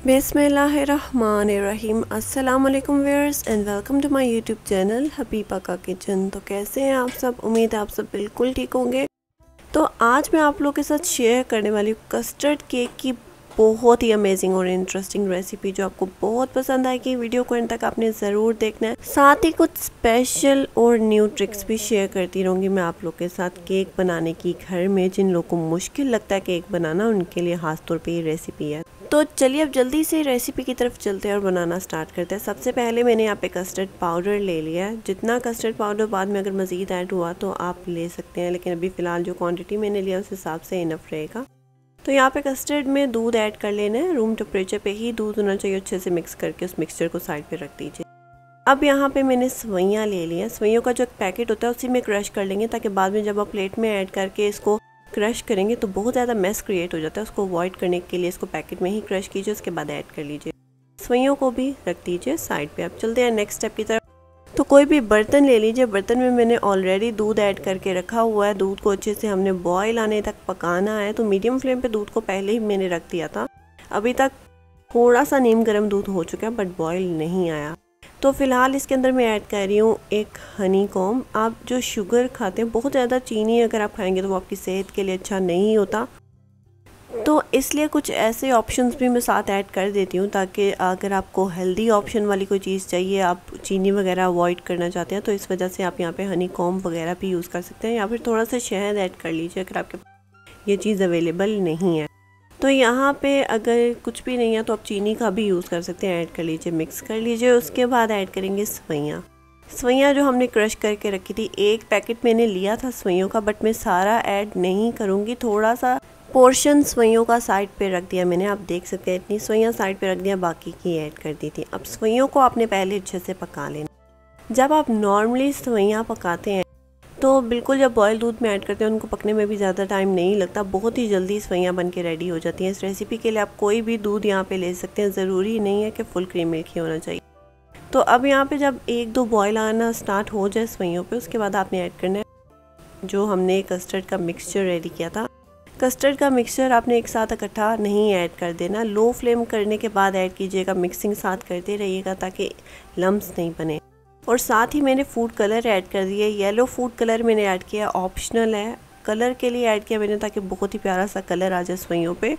बिस्मिल्लाहिर्रहमानिर्रहीम। अस्सलाम वालेकुम viewers and welcome to my YouTube channel Habiba का किचन। तो कैसे हैं आप सब? उम्मीद है आप सब बिल्कुल ठीक होंगे। तो आज मैं आप लोगों के साथ शेयर करने वाली हूँ कस्टर्ड केक की बहुत ही अमेजिंग और इंटरेस्टिंग रेसिपी जो आपको बहुत पसंद आएगी। वीडियो को एंड तक आपने ज़रूर देखना है। साथ ही कुछ स्पेशल और न्यू ट्रिक्स भी शेयर करती रहूँगी मैं आप लोग के साथ केक बनाने की। घर में जिन लोगों को मुश्किल लगता है केक बनाना, उनके लिए खास तौर पे ये रेसिपी है। तो चलिए अब जल्दी से रेसिपी की तरफ चलते हैं और बनाना स्टार्ट करते हैं। सबसे पहले मैंने यहाँ पे कस्टर्ड पाउडर ले लिया है। जितना कस्टर्ड पाउडर बाद में अगर मज़ीद ऐड हुआ तो आप ले सकते हैं, लेकिन अभी फ़िलहाल जो क्वांटिटी मैंने लिया उस हिसाब से इनफ रहेगा। तो यहाँ पे कस्टर्ड में दूध ऐड कर लेना है। रूम टेम्परेचर पे ही दूध होना चाहिए। अच्छे से मिक्स करके उस मिक्सचर को साइड पे रख दीजिए। अब यहाँ पे मैंने सवैयाँ ले लिया। सवैयों का जो पैकेट होता है उसी में क्रश कर लेंगे, ताकि बाद में जब आप प्लेट में ऐड करके इसको क्रश करेंगे तो बहुत ज़्यादा मैस क्रिएट हो जाता है। उसको अवॉइड करने के लिए इसको पैकेट में ही क्रश कीजिए, उसके बाद ऐड कर लीजिए। सवैयों को भी रख दीजिए साइड पे। अब चलते हैं नेक्स्ट स्टेप की तरफ। तो कोई भी बर्तन ले लीजिए। बर्तन में मैंने ऑलरेडी दूध ऐड करके रखा हुआ है। दूध को अच्छे से हमने बॉयल आने तक पकाना है। तो मीडियम फ्लेम पे दूध को पहले ही मैंने रख दिया था। अभी तक थोड़ा सा नीम गर्म दूध हो चुका है बट बॉयल नहीं आया। तो फ़िलहाल इसके अंदर मैं ऐड कर रही हूँ एक हनी कॉम्ब। आप जो शुगर खाते हैं, बहुत ज़्यादा चीनी अगर आप खाएंगे तो वो आपकी सेहत के लिए अच्छा नहीं होता, तो इसलिए कुछ ऐसे ऑप्शंस भी मैं साथ ऐड कर देती हूँ, ताकि अगर आपको हेल्दी ऑप्शन वाली कोई चीज़ चाहिए, आप चीनी वगैरह अवॉइड करना चाहते हैं, तो इस वजह से आप यहाँ पे हनी कॉम्ब वगैरह भी यूज़ कर सकते हैं, या फिर थोड़ा सा शहद ऐड कर लीजिए अगर आपके ये चीज़ अवेलेबल नहीं है। तो यहाँ पे अगर कुछ भी नहीं है तो आप चीनी का भी यूज़ कर सकते हैं। ऐड कर लीजिए, मिक्स कर लीजिए। उसके बाद ऐड करेंगे सवैयाँ। सवैयाँ जो हमने क्रश करके रखी थी, एक पैकेट मैंने लिया था सवैयों का, बट मैं सारा ऐड नहीं करूँगी। थोड़ा सा पोर्शन सवैयों का साइड पे रख दिया मैंने। आप देख सकते हैं इतनी सवैयाँ साइड पे रख दिया, बाकी की ऐड कर दी थी। अब सवैयों को आपने पहले अच्छे से पका लेना। जब आप नॉर्मली सवैयाँ पकाते हैं तो बिल्कुल जब बॉयल दूध में ऐड करते हैं, उनको पकने में भी ज़्यादा टाइम नहीं लगता, बहुत ही जल्दी सवैयाँ बन के रेडी हो जाती हैं। इस रेसिपी के लिए आप कोई भी दूध यहाँ पे ले सकते हैं, ज़रूरी नहीं है कि फुल क्रीम मिल्क ही होना चाहिए। तो अब यहाँ पे जब एक दो बॉयल आना स्टार्ट हो जाए सवैयों पे, उसके बाद आपने ऐड करना है जो हमने कस्टर्ड का मिक्सचर रेडी किया था। कस्टर्ड का मिक्सचर आपने एक साथ इकट्ठा नहीं ऐड कर देना। लो फ्लेम करने के बाद ऐड कीजिएगा। मिक्सिंग साथ करते रहिएगा ताकि लम्स नहीं बने। और साथ ही मैंने फूड कलर ऐड कर दिया। येलो फूड कलर मैंने ऐड किया, ऑप्शनल है। कलर के लिए ऐड किया मैंने ताकि बहुत ही प्यारा सा कलर आ जाए सवैयों पे।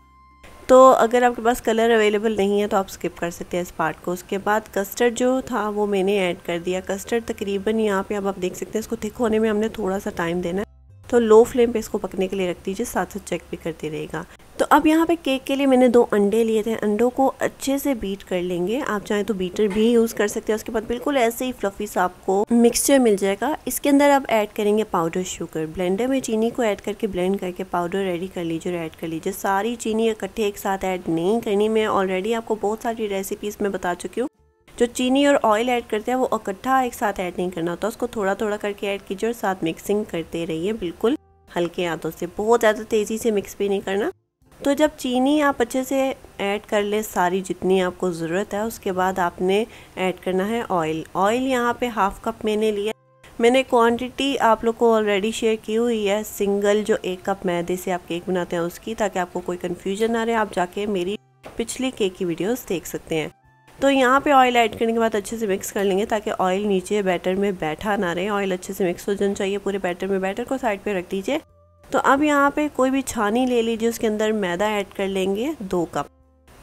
तो अगर आपके पास कलर अवेलेबल नहीं है तो आप स्किप कर सकते हैं इस पार्ट को। उसके बाद कस्टर्ड जो था वो मैंने ऐड कर दिया। कस्टर्ड तकरीबन यहाँ पे अब आप देख सकते हैं, इसको थिक होने में हमने थोड़ा सा टाइम देना है, तो लो फ्लेम पे इसको पकने के लिए रख दीजिए। साथ साथ चेक भी करते रहेगा। तो अब यहाँ पे केक के लिए मैंने 2 अंडे लिए थे। अंडों को अच्छे से बीट कर लेंगे। आप चाहें तो बीटर भी यूज़ कर सकते हैं। उसके बाद बिल्कुल ऐसे ही फ्लफी सा आपको मिक्सचर मिल जाएगा। इसके अंदर आप ऐड करेंगे पाउडर शुगर। ब्लेंडर में चीनी को ऐड करके ब्लेंड करके पाउडर रेडी कर लीजिए और ऐड कर लीजिए। सारी चीनी इकट्ठे एक साथ ऐड नहीं करनी। मैं ऑलरेडी आपको बहुत सारी रेसिपीज़ में बता चुकी हूँ। जो चीनी और ऑयल ऐड करते हैं वो इकट्ठा एक साथ ऐड नहीं करना होता, उसको थोड़ा थोड़ा करके ऐड कीजिए और साथ मिक्सिंग करते रहिए, बिल्कुल हल्के हाथों से, बहुत ज़्यादा तेज़ी से मिक्स भी नहीं करना। तो जब चीनी आप अच्छे से ऐड कर ले सारी जितनी आपको ज़रूरत है, उसके बाद आपने ऐड करना है ऑयल। ऑयल यहाँ पे हाफ कप मैंने लिया। मैंने क्वांटिटी आप लोग को ऑलरेडी शेयर की हुई है, सिंगल जो 1 कप मैदे से आप केक बनाते हैं उसकी, ताकि आपको कोई कन्फ्यूजन ना रहे। आप जाके मेरी पिछली केक की वीडियोज़ देख सकते हैं। तो यहाँ पे ऑयल ऐड करने के बाद अच्छे से मिक्स कर लेंगे ताकि ऑयल नीचे बैटर में बैठा ना रहे। ऑयल अच्छे से मिक्स हो जाना चाहिए पूरे बैटर में। बैटर को साइड पे रख दीजिए। तो अब यहाँ पे कोई भी छानी ले लीजिए। उसके अंदर मैदा ऐड कर लेंगे 2 कप।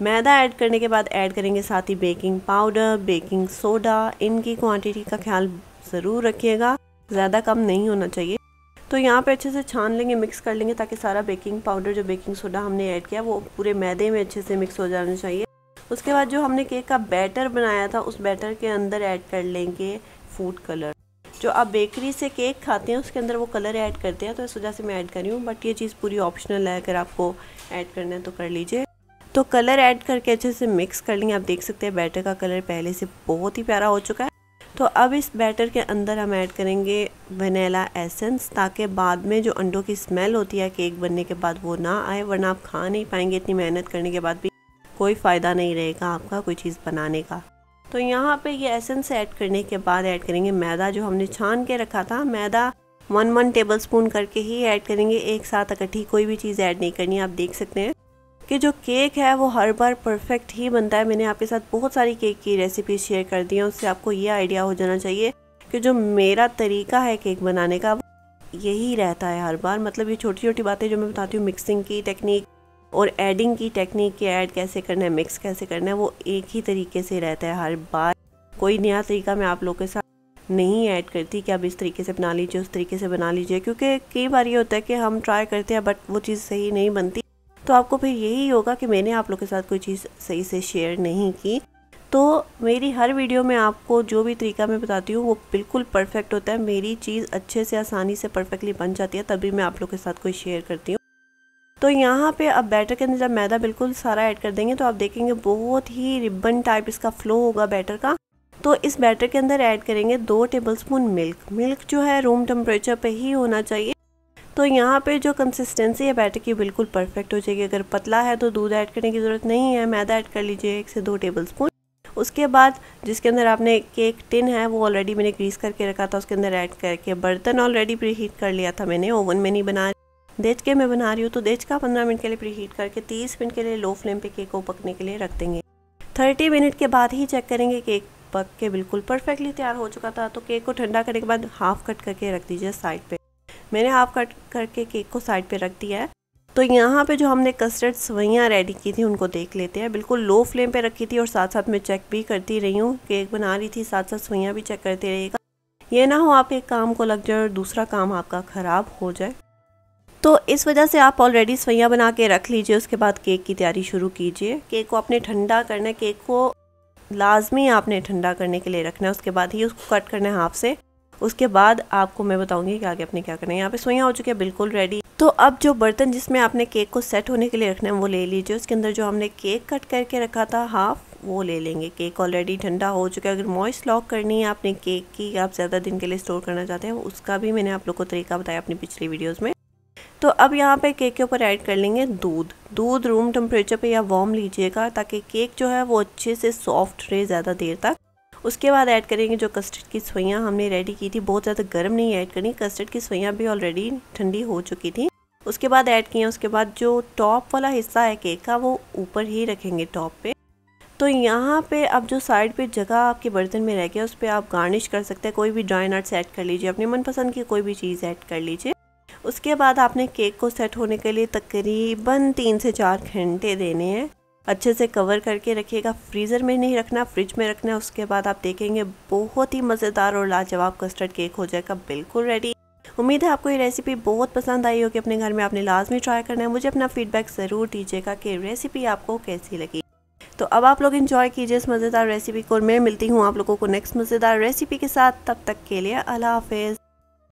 मैदा ऐड करने के बाद ऐड करेंगे साथ ही बेकिंग पाउडर, बेकिंग सोडा। इनकी क्वांटिटी का ख्याल ज़रूर रखिएगा, ज़्यादा कम नहीं होना चाहिए। तो यहाँ पे अच्छे से छान लेंगे, मिक्स कर लेंगे ताकि सारा बेकिंग पाउडर जो बेकिंग सोडा हमने ऐड किया वो पूरे मैदे में अच्छे से मिक्स हो जाना चाहिए। उसके बाद जो हमने केक का बैटर बनाया था उस बैटर के अंदर ऐड कर लेंगे फूड कलर। जो आप बेकरी से केक खाते हैं उसके अंदर वो कलर ऐड करते हैं, तो इस वजह से मैं ऐड कर रही हूँ, बट ये चीज़ पूरी ऑप्शनल है। अगर आपको ऐड करना है तो कर लीजिए। तो कलर ऐड करके अच्छे से मिक्स कर लेंगे। आप देख सकते हैं बैटर का कलर पहले से बहुत ही प्यारा हो चुका है। तो अब इस बैटर के अंदर हम ऐड करेंगे वनीला एसेंस, ताकि बाद में जो अंडों की स्मेल होती है केक बनने के बाद वो ना आए, वरना आप खा नहीं पाएंगे। इतनी मेहनत करने के बाद भी कोई फ़ायदा नहीं रहेगा आपका कोई चीज़ बनाने का। तो यहाँ पे ये एसेंस ऐड करने के बाद ऐड करेंगे मैदा जो हमने छान के रखा था। मैदा 1 टेबलस्पून करके ही ऐड करेंगे, एक साथ इकट्ठी कोई भी चीज़ ऐड नहीं करनी। आप देख सकते हैं कि जो केक है वो हर बार परफेक्ट ही बनता है। मैंने आपके साथ बहुत सारी केक की रेसिपी शेयर कर दी है, उससे आपको ये आइडिया हो जाना चाहिए कि जो मेरा तरीका है केक बनाने का यही रहता है हर बार। मतलब ये छोटी छोटी बातें जो मैं बताती हूँ, मिक्सिंग की टेक्निक और एडिंग की टेक्निक, कि ऐड कैसे करना है, मिक्स कैसे करना है, वो एक ही तरीके से रहता है हर बार। कोई नया तरीका मैं आप लोगों के साथ नहीं ऐड करती कि आप इस तरीके से बना लीजिए, उस तरीके से बना लीजिए, क्योंकि कई बार ये होता है कि हम ट्राई करते हैं बट वो चीज़ सही नहीं बनती। तो आपको फिर यही होगा कि मैंने आप लोगों के साथ कोई चीज़ सही से शेयर नहीं की। तो मेरी हर वीडियो में आपको जो भी तरीका मैं बताती हूँ वो बिल्कुल परफेक्ट होता है। मेरी चीज़ अच्छे से आसानी से परफेक्टली बन जाती है, तभी मैं आप लोगों के साथ कोई शेयर करती हूँ। तो यहाँ पे अब बैटर के अंदर जब मैदा बिल्कुल सारा ऐड कर देंगे तो आप देखेंगे बहुत ही रिबन टाइप इसका फ्लो होगा बैटर का। तो इस बैटर के अंदर ऐड करेंगे 2 टेबलस्पून मिल्क जो है रूम टेम्परेचर पे ही होना चाहिए। तो यहाँ पे जो कंसिस्टेंसी है बैटर की बिल्कुल परफेक्ट हो जाएगी। अगर पतला है तो दूध ऐड करने की ज़रूरत नहीं है, मैदा ऐड कर लीजिए 1 से 2 टेबलस्पून। उसके बाद जिसके अंदर आपने केक टिन है वो ऑलरेडी मैंने ग्रीस करके रखा था, उसके अंदर ऐड करके बर्तन ऑलरेडी प्री हीट कर लिया था मैंने। ओवन में नहीं बना, देचके में बना रही हूँ। तो देचका 15 मिनट के लिए प्री हीट करके 30 मिनट के लिए लो फ्लेम पे केक को पकने के लिए रख देंगे। 30 मिनट के बाद ही चेक करेंगे केक पक के बिल्कुल परफेक्टली तैयार हो चुका था। तो केक को ठंडा करने के बाद हाफ कट करके रख दीजिए साइड पे। मैंने हाफ कट करके केक को साइड पे रख दिया है। तो यहाँ पे जो हमने कस्टर्ड सवैयाँ रेडी की थी उनको देख लेते हैं। बिल्कुल लो फ्लेम पे रखी थी और साथ साथ मैं चेक भी करती रही हूँ। केक बना रही थी साथ साथ सवैयाँ भी चेक करते रहिएगा, ये ना हो आप एक काम को लग जाए और दूसरा काम आपका ख़राब हो जाए। तो इस वजह से आप ऑलरेडी सवैयाँ बना के रख लीजिए। उसके बाद केक की तैयारी शुरू कीजिए। केक को आपने ठंडा करना है, केक को लाजमी आपने ठंडा करने के लिए रखना है। उसके बाद ही उसको कट करना है हाफ से। उसके बाद आपको मैं बताऊंगी कि आगे आपने क्या करना है। यहाँ पे सवैयाँ हो चुकी है बिल्कुल रेडी। तो अब जो बर्तन जिसमें आपने केक को सेट होने के लिए रखना है वो ले लीजिए। उसके अंदर जो हमने केक कट करके रखा था हाफ वो ले लेंगे। केक ऑलरेडी ठंडा हो चुका है। अगर मॉइस्ट लॉक करनी है आपने केक की, आप ज़्यादा दिन के लिए स्टोर करना चाहते हैं, उसका भी मैंने आप लोग को तरीका बताया अपनी पिछली वीडियोज़ में। तो अब यहाँ पे केक के ऊपर ऐड कर लेंगे दूध रूम टेम्परेचर पे या वार्म लीजिएगा ताकि केक जो है वो अच्छे से सॉफ्ट रहे ज़्यादा देर तक। उसके बाद ऐड करेंगे जो कस्टर्ड की सवैयाँ हमने रेडी की थी। बहुत ज़्यादा गर्म नहीं ऐड करनी, कस्टर्ड की सवैयाँ भी ऑलरेडी ठंडी हो चुकी थी। उसके बाद ऐड किए। उसके बाद जो टॉप वाला हिस्सा है केक का वो ऊपर ही रखेंगे टॉप पे। तो यहाँ पे अब जो साइड पे जगह आपके बर्तन में रह गया उस पर आप गार्निश कर सकते हैं। कोई भी ड्राई नट्स ऐड कर लीजिए, अपनी मनपसंद की कोई भी चीज़ ऐड कर लीजिए। उसके बाद आपने केक को सेट होने के लिए तकरीबन 3 से 4 घंटे देने हैं। अच्छे से कवर करके रखिएगा, फ्रीज़र में नहीं रखना, फ्रिज में रखना है। उसके बाद आप देखेंगे बहुत ही मज़ेदार और लाजवाब कस्टर्ड केक हो जाएगा बिल्कुल रेडी। उम्मीद है आपको ये रेसिपी बहुत पसंद आई होगी। अपने घर में आपने लाजमी ट्राई करना है। मुझे अपना फीडबैक ज़रूर दीजिएगा कि रेसिपी आपको कैसी लगी। तो अब आप लोग एंजॉय कीजिए इस मज़ेदार रेसिपी को और मैं मिलती हूँ आप लोगों को नेक्स्ट मज़ेदार रेसिपी के साथ। तब तक के लिए अल्लाह हाफ़िज़।